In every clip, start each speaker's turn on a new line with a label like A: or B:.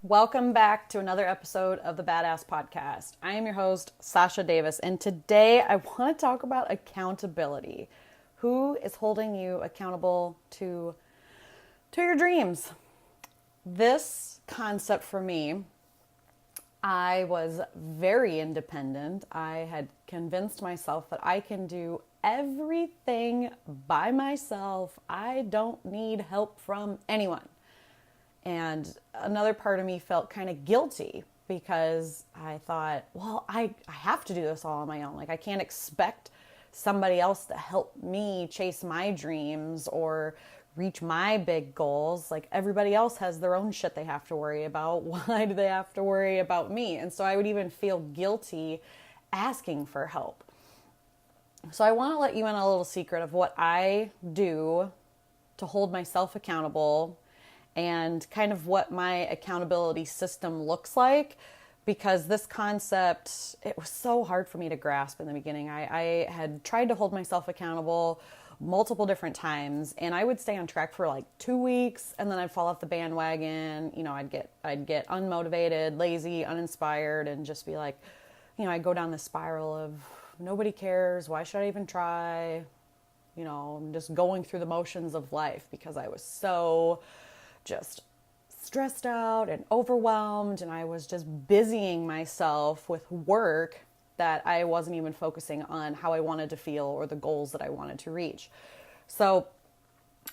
A: Welcome back to another episode of the Badass Podcast. I am your host, Sasha Davis, and today I want to talk about accountability. Who is holding you accountable to your dreams? This concept for me, I was very independent. I had convinced myself that I can do everything by myself. I don't need help from anyone. And another part of me felt kind of guilty because I thought, well, I have to do this all on my own. Like, I can't expect somebody else to help me chase my dreams or reach my big goals. Like, everybody else has their own shit they have to worry about. Why do they have to worry about me? And so I would even feel guilty asking for help. So I want to let you in a little secret of what I do to hold myself accountable and kind of what my accountability system looks like, because this concept, it was so hard for me to grasp in the beginning. I had tried to hold myself accountable multiple different times, and I would stay on track for like 2 weeks, and then I'd fall off the bandwagon. You know, I'd get unmotivated, lazy, uninspired, and just be like, you know, I'd go down this spiral of nobody cares. Why should I even try? You know, I'm just going through the motions of life because I was so just stressed out and overwhelmed, and I was just busying myself with work that I wasn't even focusing on how I wanted to feel or the goals that I wanted to reach. So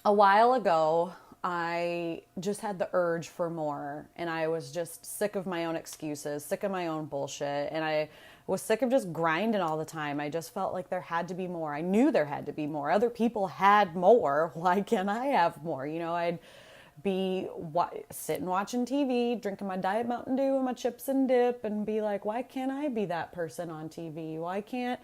A: a while ago, I just had the urge for more, and I was just sick of my own excuses, sick of my own bullshit, and I was sick of just grinding all the time. I just felt like there had to be more. I knew there had to be more. Other people had more. Why can't I have more? You know, I'd be sitting watching TV, drinking my Diet Mountain Dew and my chips and dip, and be like, why can't I be that person on TV? Why can't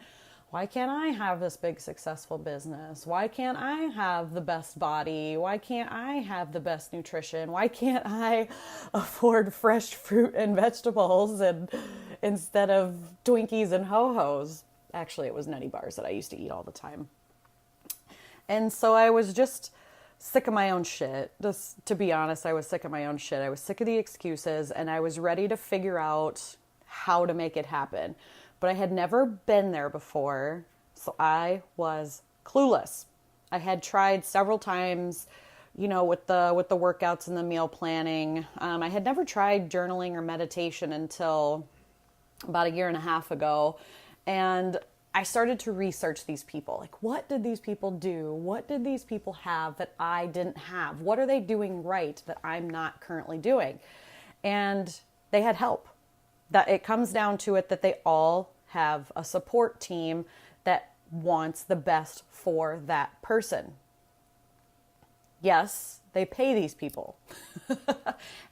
A: I have this big successful business? Why can't I have the best body? Why can't I have the best nutrition? Why can't I afford fresh fruit and vegetables and instead of Twinkies and Ho-Hos? Actually, it was nutty bars that I used to eat all the time. And so I was just sick of my own shit. Just to be honest, I was sick of my own shit. I was sick of the excuses, and I was ready to figure out how to make it happen. But I had never been there before, so I was clueless. I had tried several times, you know, with the workouts and the meal planning. I had never tried journaling or meditation until about a year and a half ago, and I started to research these people. Like, what did these people do? What did these people have that I didn't have? What are they doing right that I'm not currently doing? And they had help. That it comes down to it that they all have a support team that wants the best for that person. Yes, they pay these people. And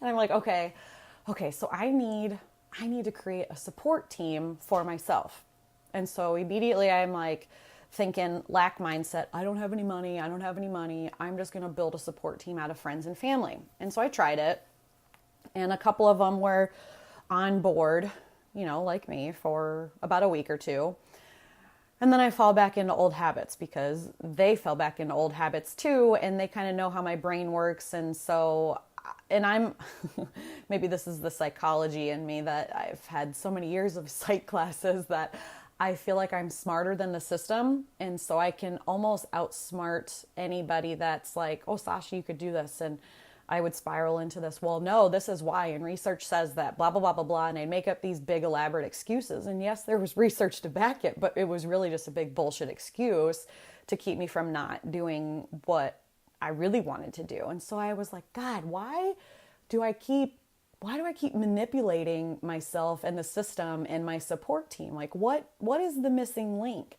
A: I'm like, okay, so I need to create a support team for myself. And so immediately I'm like thinking lack mindset. I don't have any money. I'm just going to build a support team out of friends and family. And so I tried it, and a couple of them were on board, you know, like me, for about a week or two. And then I fall back into old habits because they fell back into old habits too. And they kind of know how my brain works. And so, and I'm, maybe this is the psychology in me that I've had so many years of psych classes that I feel like I'm smarter than the system. And so I can almost outsmart anybody that's like, oh, Sasha, you could do this. And I would spiral into this, well, no, this is why. And research says that, blah, blah, blah, blah, blah. And I'd make up these big elaborate excuses. And yes, there was research to back it, but it was really just a big bullshit excuse to keep me from not doing what I really wanted to do. And so I was like, God, why do I keep manipulating myself and the system and my support team? Like, what is the missing link?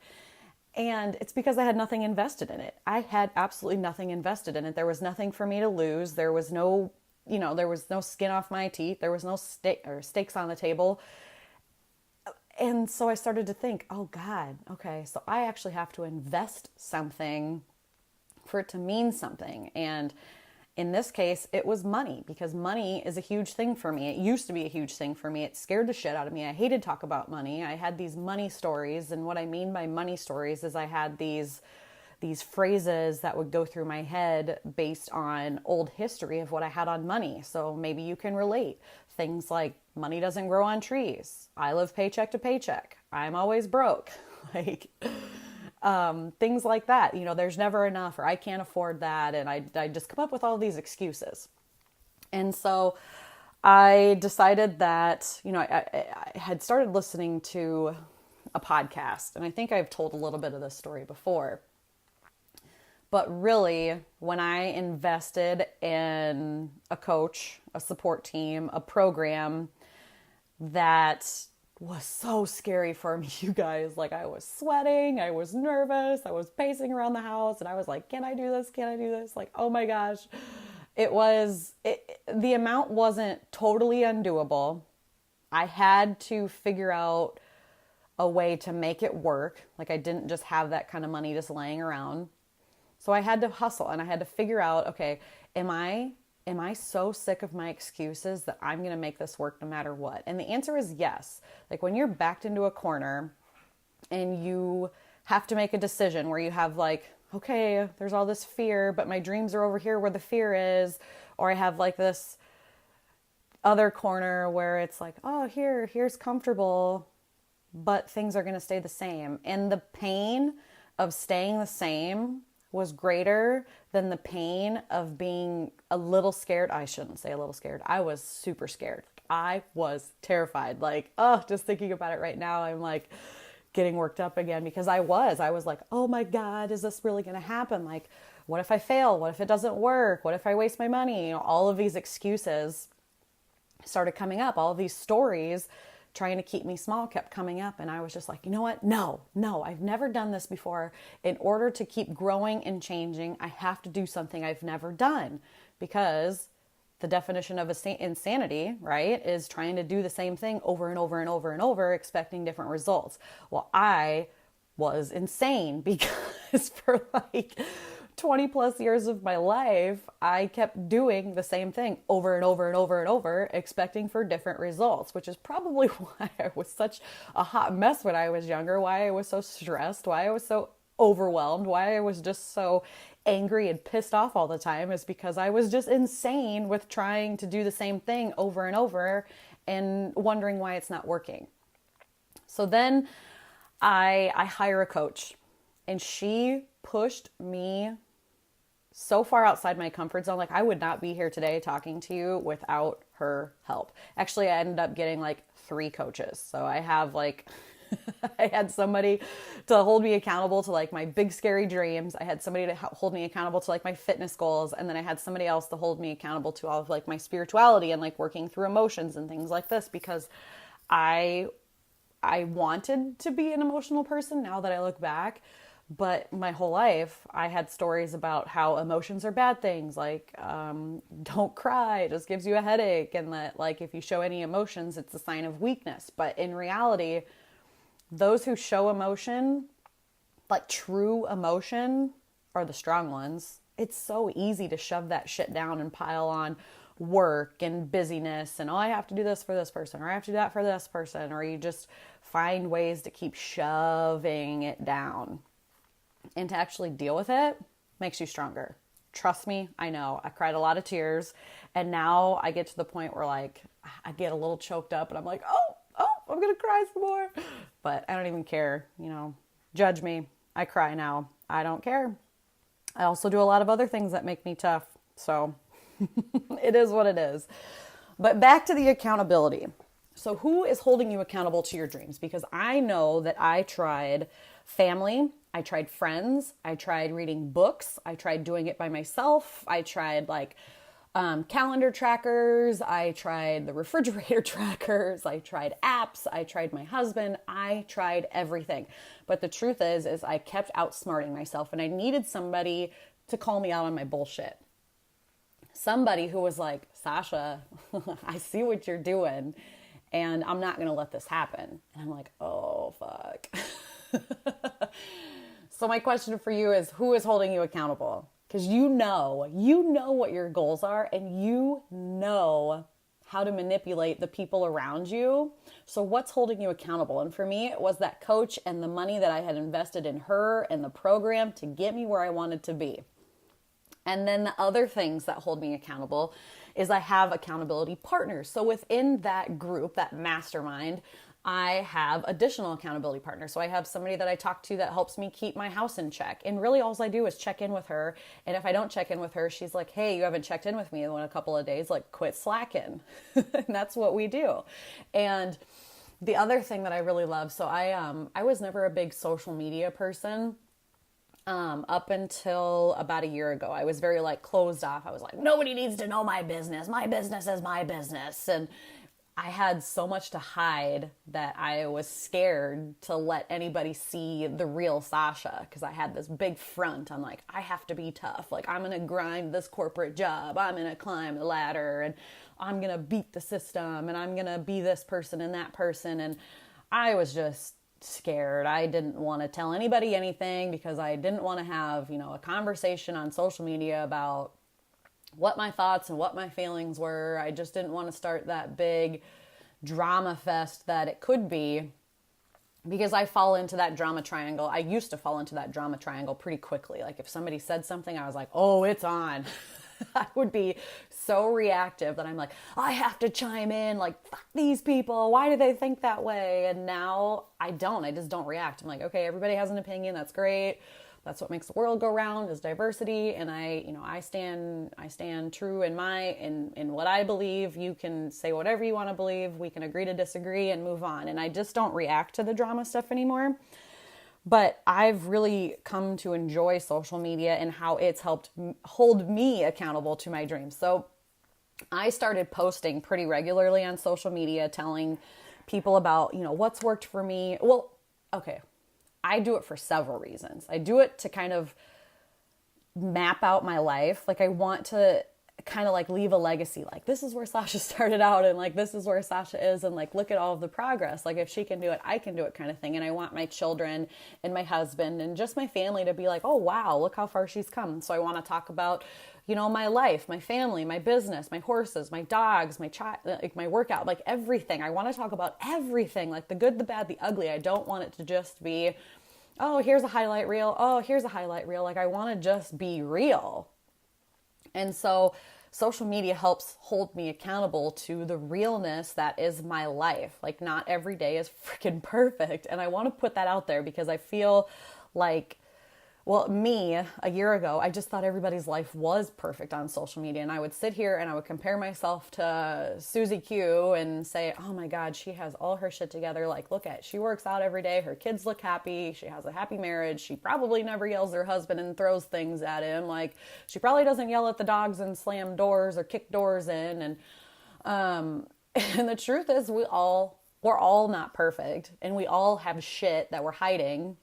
A: And it's because I had nothing invested in it. I had absolutely nothing invested in it. There was nothing for me to lose. There was no, there was no skin off my teeth. There was no stakes on the table. And so I started to think, oh God, okay, so I actually have to invest something for it to mean something. And in this case, it was money, because money is a huge thing for me. It used to be a huge thing for me. It scared the shit out of me. I hated talk about money. I had these money stories. And what I mean by money stories is I had these these phrases that would go through my head based on old history of what I had on money. So maybe you can relate. Things like money doesn't grow on trees. I live paycheck to paycheck. I'm always broke. Like, things like that. You know, there's never enough, or I can't afford that. And I just come up with all these excuses. And so I decided that, you know, I had started listening to a podcast, and I think I've told a little bit of this story before. But really, when I invested in a coach, a support team, a program that was so scary for me, you guys, like I was sweating, I was nervous, I was pacing around the house, and I was like, can I do this? Can I do this? Like, oh my gosh. The amount wasn't totally undoable. I had to figure out a way to make it work. Like, I didn't just have that kind of money just laying around. So I had to hustle, and I had to figure out, okay, am I so sick of my excuses that I'm going to make this work no matter what? And the answer is yes. Like, when you're backed into a corner and you have to make a decision where you have like, okay, there's all this fear, but my dreams are over here where the fear is, or I have like this other corner where it's like, oh, here's comfortable, but things are going to stay the same. And the pain of staying the same was greater than the pain of being a little scared. I shouldn't say a little scared. I was super scared. I was terrified. Like, oh, just thinking about it right now, I'm like getting worked up again, because I was like, oh my God, is this really going to happen? Like, what if I fail? What if it doesn't work? What if I waste my money? You know, all of these excuses started coming up. All of these stories trying to keep me small kept coming up. And I was just like, you know what? No, I've never done this before. In order to keep growing and changing, I have to do something I've never done, because the definition of insanity, right, is trying to do the same thing over and over and over and over, expecting different results. Well, I was insane, because for like 20 plus years of my life, I kept doing the same thing over and over and over and over, expecting for different results, which is probably why I was such a hot mess when I was younger, why I was so stressed, why I was so overwhelmed, why I was just so angry and pissed off all the time, is because I was just insane with trying to do the same thing over and over and wondering why it's not working. So then I hire a coach, and she pushed me so far outside my comfort zone. Like, I would not be here today talking to you without her help. Actually, I ended up getting like 3 coaches. So I have like, I had somebody to hold me accountable to like my big scary dreams. I had somebody to hold me accountable to like my fitness goals. And then I had somebody else to hold me accountable to all of like my spirituality and like working through emotions and things like this, because I wanted to be an emotional person now that I look back. But my whole life, I had stories about how emotions are bad things, like don't cry, it just gives you a headache, and that like if you show any emotions, it's a sign of weakness. But in reality, those who show emotion, like true emotion, are the strong ones. It's so easy to shove that shit down and pile on work and busyness, and oh, I have to do this for this person, or I have to do that for this person, or you just find ways to keep shoving it down. And to actually deal with it makes you stronger. Trust me, I know. I cried a lot of tears, and now I get to the point where like I get a little choked up and I'm like, oh, I'm going to cry some more. But I don't even care, you know, judge me. I cry now. I don't care. I also do a lot of other things that make me tough. So it is what it is. But back to the accountability. So who is holding you accountable to your dreams? Because I know that I tried family, I tried friends, I tried reading books, I tried doing it by myself, I tried like calendar trackers, I tried the refrigerator trackers, I tried apps, I tried my husband, I tried everything. But the truth is I kept outsmarting myself, and I needed somebody to call me out on my bullshit. Somebody who was like, Sasha, I see what you're doing, and I'm not going to let this happen. And I'm like, oh, fuck. So my question for you is, who is holding you accountable? Because you know what your goals are, and you know how to manipulate the people around you. So what's holding you accountable? And for me, it was that coach and the money that I had invested in her and the program to get me where I wanted to be. And then the other things that hold me accountable is I have accountability partners. So within that group, that mastermind, I have additional accountability partners. So I have somebody that I talk to that helps me keep my house in check. And really all I do is check in with her. And if I don't check in with her, she's like, hey, you haven't checked in with me in a couple of days, like quit slacking. And that's what we do. And the other thing that I really love, so I was never a big social media person. Up until about a year ago, I was very like closed off. I was like, nobody needs to know my business. My business is my business. And I had so much to hide that I was scared to let anybody see the real Sasha, because I had this big front. I'm like, I have to be tough. Like, I'm going to grind this corporate job. I'm going to climb the ladder and I'm going to beat the system and I'm going to be this person and that person. And I was just scared. I didn't want to tell anybody anything because I didn't want to have, a conversation on social media about what my thoughts and what my feelings were. I just didn't want to start that big drama fest that it could be, because I fall into that drama triangle. I used to fall into that drama triangle pretty quickly. Like if somebody said something, I was like, oh, it's on. I would be so reactive that I'm like, I have to chime in, like, fuck these people. Why do they think that way? And now I just don't react. I'm like, okay, everybody has an opinion. That's great. That's what makes the world go round, is diversity. And I stand true in what I believe. You can say whatever you want to believe. We can agree to disagree and move on. And I just don't react to the drama stuff anymore. But I've really come to enjoy social media and how it's helped hold me accountable to my dreams. So I started posting pretty regularly on social media, telling people about, what's worked for me. Well, okay, I do it for several reasons. I do it to kind of map out my life. Like I want to kind of like leave a legacy. Like this is where Sasha started out and like this is where Sasha is and like look at all of the progress. Like if she can do it, I can do it kind of thing. And I want my children and my husband and just my family to be like, oh wow, look how far she's come. So I want to talk about, my life, my family, my business, my horses, my dogs, my child, like my workout, like everything. I want to talk about everything, like the good, the bad, the ugly. I don't want it to just be, oh, here's a highlight reel. Oh, here's a highlight reel. Like I want to just be real. And so social media helps hold me accountable to the realness that is my life. Like not every day is freaking perfect. And I want to put that out there because I feel like, me, a year ago, I just thought everybody's life was perfect on social media. And I would sit here and I would compare myself to Susie Q and say, oh my God, she has all her shit together. Like, she works out every day. Her kids look happy. She has a happy marriage. She probably never yells at her husband and throws things at him. Like, she probably doesn't yell at the dogs and slam doors or kick doors in. And the truth is we're all not perfect. And we all have shit that we're hiding.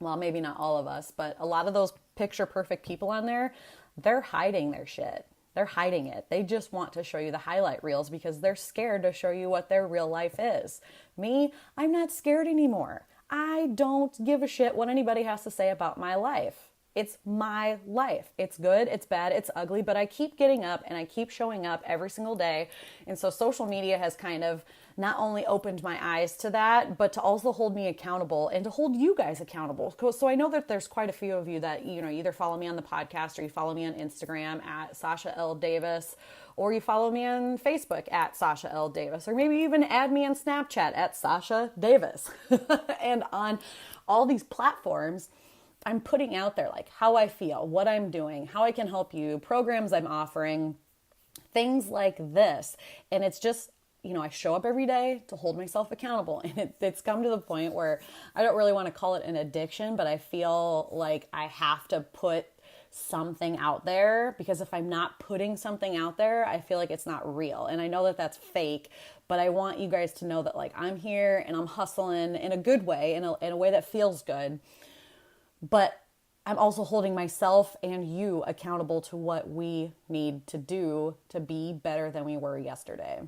A: Well, maybe not all of us, but a lot of those picture perfect people on there, they're hiding their shit. They're hiding it. They just want to show you the highlight reels because they're scared to show you what their real life is. Me, I'm not scared anymore. I don't give a shit what anybody has to say about my life. It's my life. It's good, it's bad, it's ugly, but I keep getting up and I keep showing up every single day. And so social media has kind of not only opened my eyes to that, but to also hold me accountable and to hold you guys accountable. So I know that there's quite a few of you that, either follow me on the podcast or you follow me on Instagram at Sasha L. Davis, or you follow me on Facebook at Sasha L. Davis, or maybe even add me on Snapchat at Sasha Davis. And on all these platforms, I'm putting out there like how I feel, what I'm doing, how I can help you, programs I'm offering, things like this. And it's just, I show up every day to hold myself accountable. And it's come to the point where I don't really want to call it an addiction, but I feel like I have to put something out there, because if I'm not putting something out there, I feel like it's not real. And I know that that's fake, but I want you guys to know that like I'm here and I'm hustling in a good way, in a way that feels good. But I'm also holding myself and you accountable to what we need to do to be better than we were yesterday.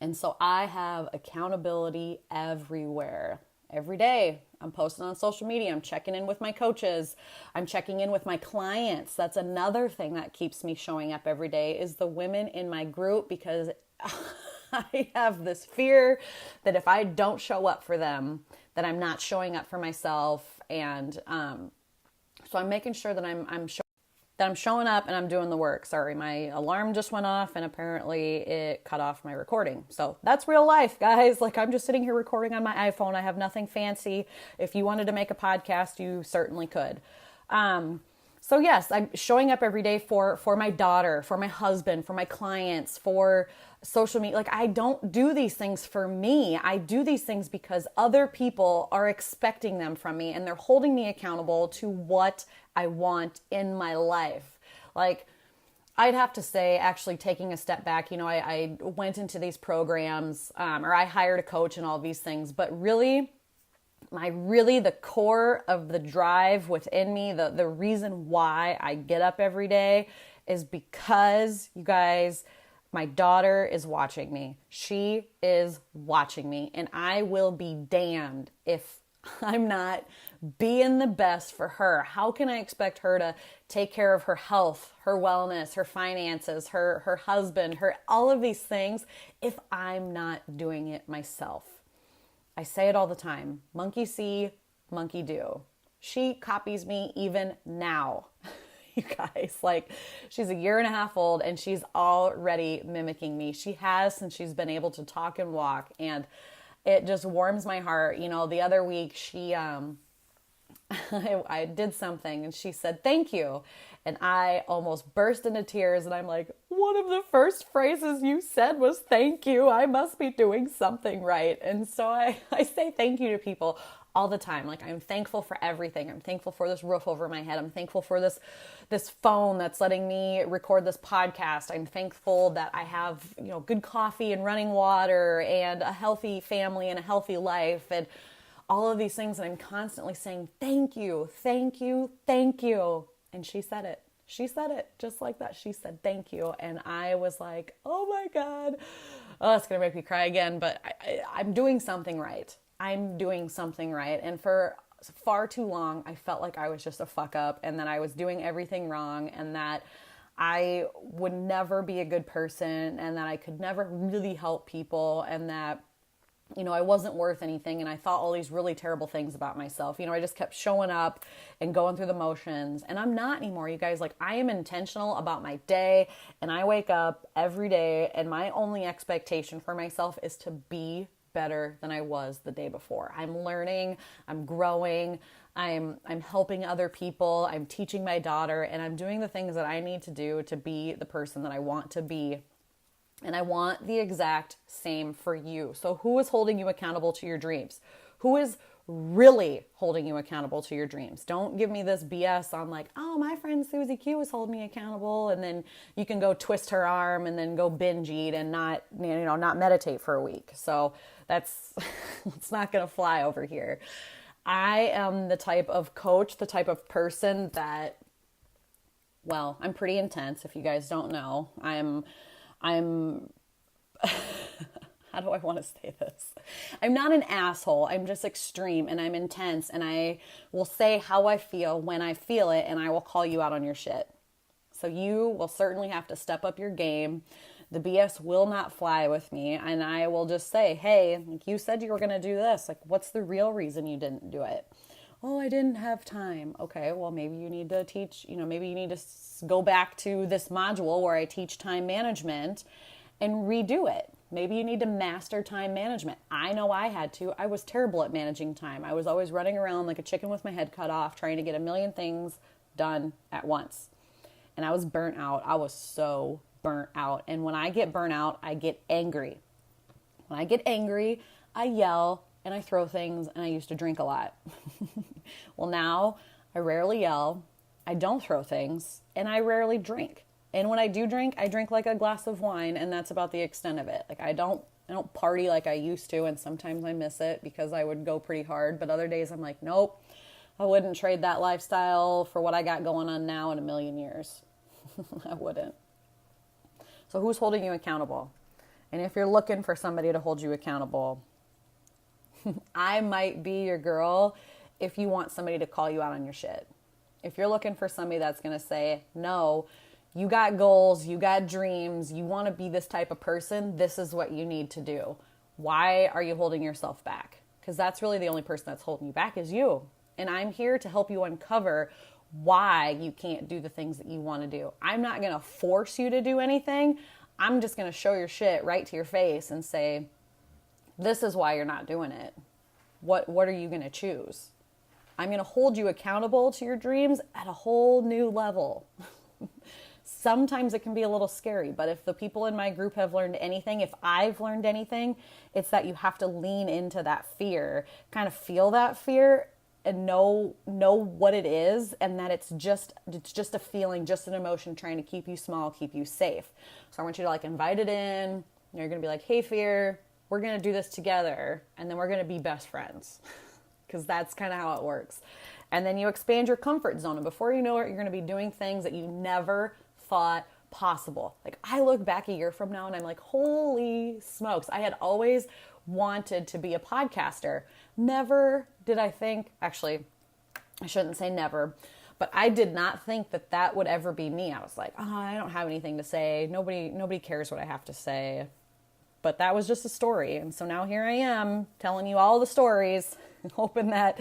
A: And so I have accountability everywhere. Every day I'm posting on social media. I'm checking in with my coaches. I'm checking in with my clients. That's another thing that keeps me showing up every day is the women in my group, because I have this fear that if I don't show up for them, that I'm not showing up for myself. And so I'm making sure that I'm showing up and I'm doing the work. Sorry, my alarm just went off and apparently it cut off my recording. So that's real life, guys. Like, I'm just sitting here recording on my iPhone. I have nothing fancy. If you wanted to make a podcast, you certainly could. So yes, I'm showing up every day for my daughter, for my husband, for my clients, for social media. Like, I don't do these things for me. I do these things because other people are expecting them from me and they're holding me accountable to what I want in my life. Like, I'd have to say, actually taking a step back, I went into these programs, or I hired a coach and all these things, but really, the core of the drive within me, the reason why I get up every day is because, you guys, my daughter is watching me. She is watching me, and I will be damned if I'm not being the best for her. How can I expect her to take care of her health, her wellness, her finances, her husband, all of these things if I'm not doing it myself? I say it all the time. Monkey see, monkey do. She copies me even now. You guys, like, she's a year and a half old and she's already mimicking me. She has since she's been able to talk and walk, and it just warms my heart. The other week I did something and she said, "Thank you." And I almost burst into tears, and I'm like, one of the first phrases you said was "thank you." I must be doing something right. And so I say thank you to people all the time. Like, I'm thankful for everything. I'm thankful for this roof over my head. I'm thankful for this phone that's letting me record this podcast. I'm thankful that I have, good coffee and running water and a healthy family and a healthy life and all of these things. And I'm constantly saying, thank you, thank you, thank you. And she said it. She said it just like that. She said, thank you. And I was like, oh my God. Oh, it's going to make me cry again, but I'm doing something right. I'm doing something right. And for far too long, I felt like I was just a fuck up and that I was doing everything wrong and that I would never be a good person and that I could never really help people and that, I wasn't worth anything, and I thought all these really terrible things about myself. I just kept showing up and going through the motions, and I'm not anymore, you guys. Like, I am intentional about my day, and I wake up every day, and my only expectation for myself is to be better than I was the day before. I'm learning, I'm growing, I'm helping other people, I'm teaching my daughter, and I'm doing the things that I need to do to be the person that I want to be. And I want the exact same for you. So who is holding you accountable to your dreams? Who is really holding you accountable to your dreams? Don't give me this BS on like, oh, my friend Susie Q is holding me accountable. And then you can go twist her arm and then go binge eat and not meditate for a week. So that's, it's not going to fly over here. I am the type of coach, the type of person that, well, I'm pretty intense. If you guys don't know, I'm how do I want to say this? I'm not an asshole. I'm just extreme and I'm intense and I will say how I feel when I feel it and I will call you out on your shit. So you will certainly have to step up your game. The BS will not fly with me and I will just say, hey, you said you were going to do this. Like, what's the real reason you didn't do it? Oh, I didn't have time. Okay, well, maybe you need to teach, maybe you need to go back to this module where I teach time management and redo it. Maybe you need to master time management. I know I had to. I was terrible at managing time. I was always running around like a chicken with my head cut off, trying to get a million things done at once. And I was burnt out. I was so burnt out. And when I get burnt out, I get angry. When I get angry, I yell and I throw things and I used to drink a lot. Well, now I rarely yell, I don't throw things, and I rarely drink. And when I do drink, I drink like a glass of wine, and that's about the extent of it. Like, I don't party like I used to, and sometimes I miss it because I would go pretty hard. But other days I'm like, nope, I wouldn't trade that lifestyle for what I got going on now in a million years. I wouldn't. So who's holding you accountable? And if you're looking for somebody to hold you accountable, I might be your girl if you want somebody to call you out on your shit. If you're looking for somebody that's going to say, no, You got goals, you got dreams, you want to be this type of person. This is what you need to do. Why are you holding yourself back? Because that's really the only person that's holding you back is you. And I'm here to help you uncover why you can't do the things that you want to do. I'm not going to force you to do anything. I'm just going to show your shit right to your face and say, this is why you're not doing it. What are you going to choose? I'm going to hold you accountable to your dreams at a whole new level. Sometimes it can be a little scary, but if the people in my group have learned anything, if I've learned anything, it's that you have to lean into that fear, kind of feel that fear and know what it is, and that it's just a feeling, just an emotion trying to keep you small, keep you safe. So I want you to like invite it in. You're going to be like, hey, fear, we're going to do this together, and then we're going to be best friends, because that's kind of how it works. And then you expand your comfort zone, and before you know it, you're going to be doing things that you never thought possible. Like, I look back a year from now and I'm like, holy smokes, I had always wanted to be a podcaster. Never did I think, actually, I shouldn't say never, but I did not think that that would ever be me. I was like, oh, I don't have anything to say. Nobody cares what I have to say. But that was just a story. And so now here I am telling you all the stories, hoping that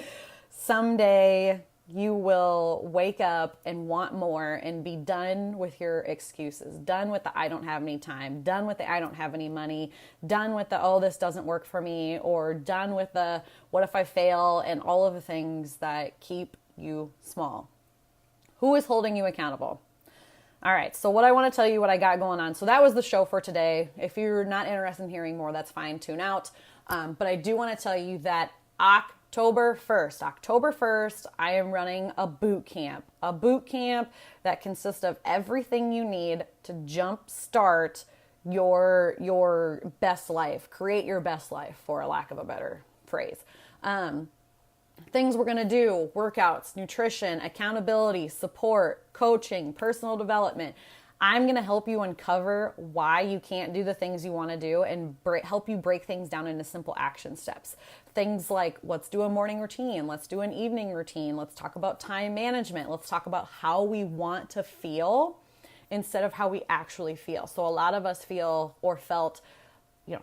A: someday you will wake up and want more and be done with your excuses, done with the I don't have any time, done with the I don't have any money, done with the oh, this doesn't work for me, or done with the what if I fail, and all of the things that keep you small. Who is holding you accountable? All right, so what I want to tell you what I got going on. So that was the show for today. If you're not interested in hearing more, that's fine, tune out. But I do want to tell you that October 1st, I am running a boot camp that consists of everything you need to jumpstart your best life, create your best life, for a lack of a better phrase. Things we're going to do: workouts, nutrition, accountability, support, coaching, personal development. I'm going to help you uncover why you can't do the things you want to do and help you break things down into simple action steps. Things like, let's do a morning routine. Let's do an evening routine. Let's talk about time management. Let's talk about how we want to feel instead of how we actually feel. So a lot of us feel or felt,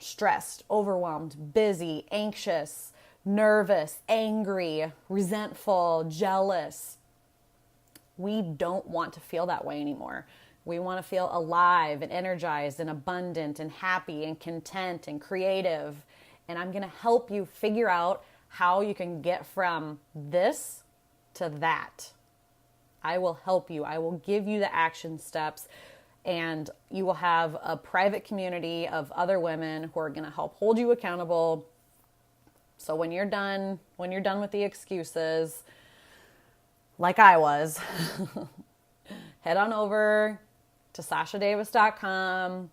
A: stressed, overwhelmed, busy, anxious, nervous, angry, resentful, jealous. We don't want to feel that way anymore. We want to feel alive and energized and abundant and happy and content and creative. And I'm going to help you figure out how you can get from this to that. I will help you. I will give you the action steps, and you will have a private community of other women who are going to help hold you accountable. So when you're done with the excuses, like I was, head on over to sashadavis.com,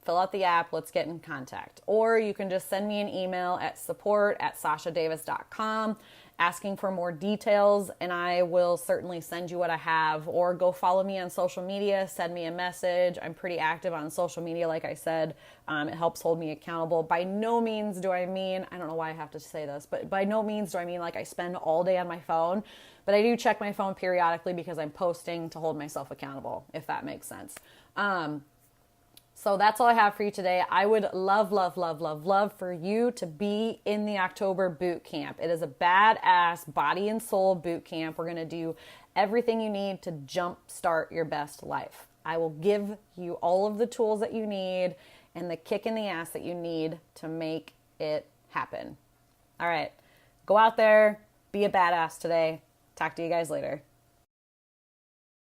A: fill out the app, let's get in contact. Or you can just send me an email at support@sashadavis.com asking for more details, and I will certainly send you what I have. Or go follow me on social media, send me a message. I'm pretty active on social media, like I said. It helps hold me accountable. By no means do I mean, I don't know why I have to say this, but by no means do I mean like I spend all day on my phone. But I do check my phone periodically because I'm posting to hold myself accountable, if that makes sense. So that's all I have for you today. I would love, love, love, love, love for you to be in the October boot camp. It is a badass body and soul boot camp. We're going to do everything you need to jumpstart your best life. I will give you all of the tools that you need and the kick in the ass that you need to make it happen. All right, go out there, be a badass today. Talk to you guys later.